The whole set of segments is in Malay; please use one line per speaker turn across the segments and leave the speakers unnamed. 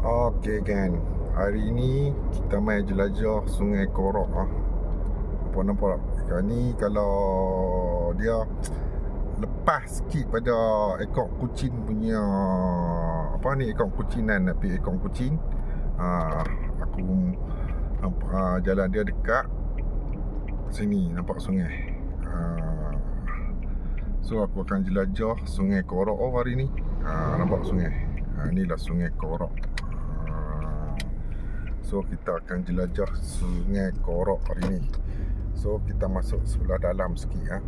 Okey kan, hari ni kita mai jelajah Sungai Korok nampak tak? Ikan ni kalau dia lepas sikit pada ekor kucing punya ekor kucinan, tapi ekor kucing aku nampak jalan dia dekat sini, nampak sungai. So aku akan jelajah Sungai Korok hari ni. Nampak sungai. Inilah Sungai Korok. So kita akan jelajah Sungai Korok hari ni. So kita masuk sebelah dalam sikit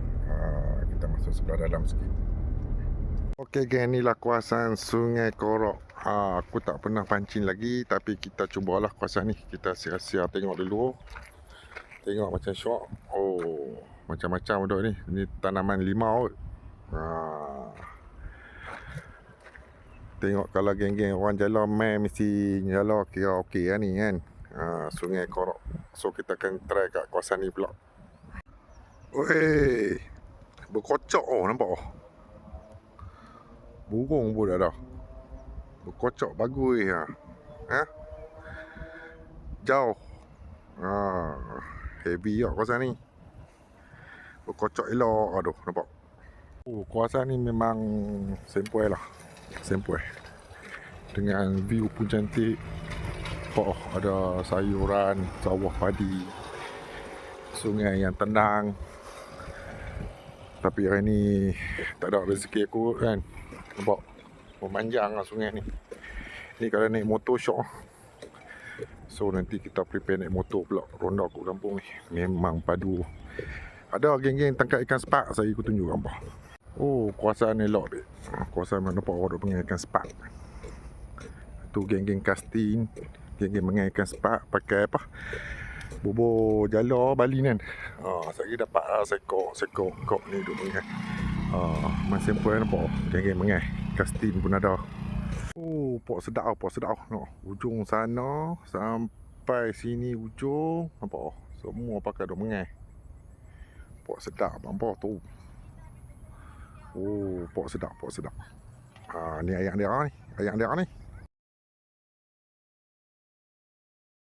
kita masuk sebelah dalam sikit. Okey geng, inilah kawasan Sungai Korok. Aku tak pernah pancing lagi, tapi kita cubalah kawasan ni. Kita sia-sia tengok dulu. Tengok macam syok. Oh, macam-macam duk ni. Ni tanaman limau. Tengok kalau geng-geng orang jalan mai mesti jalan kira okey lah ni kan. Sungai Korok. So kita akan try kat kawasan ni pula. Weh, berkocok nampak burung pun ada. Berkocok bagus jauh. Heavy lah kawasan ni. Berkocok elok. Aduh, nampak. Kawasan ni memang sempoi lah. Sempoi. Dengan view pun cantik. Ada sayuran, sawah padi, sungai yang tenang. Tapi hari ni tak ada rezeki aku kan. Nampak memanjang lah sungai ni. Ni kalau naik motor syok. So nanti kita prepare naik motor pula ronda kat kampung ni. Memang padu. Ada geng-geng tangkap ikan sepak, saya ikut tunjuk gambar. Kawasan elok dek. Kawasan mana nampak orang duk pengai ikan sepak. Tu geng-geng casting, geng-geng mengai ikan sepak pakai bubur jala Bali kan. Saya dapat sekok kok ni duk mengai. Masih pun nampak geng-geng mengai. Casting pun ada. Pok sedap. No, ujung sana sampai sini ujung nampak semua pakai duk mengai. Pok sedap nampak tu. Pok sedap. Ni ayam dia ni.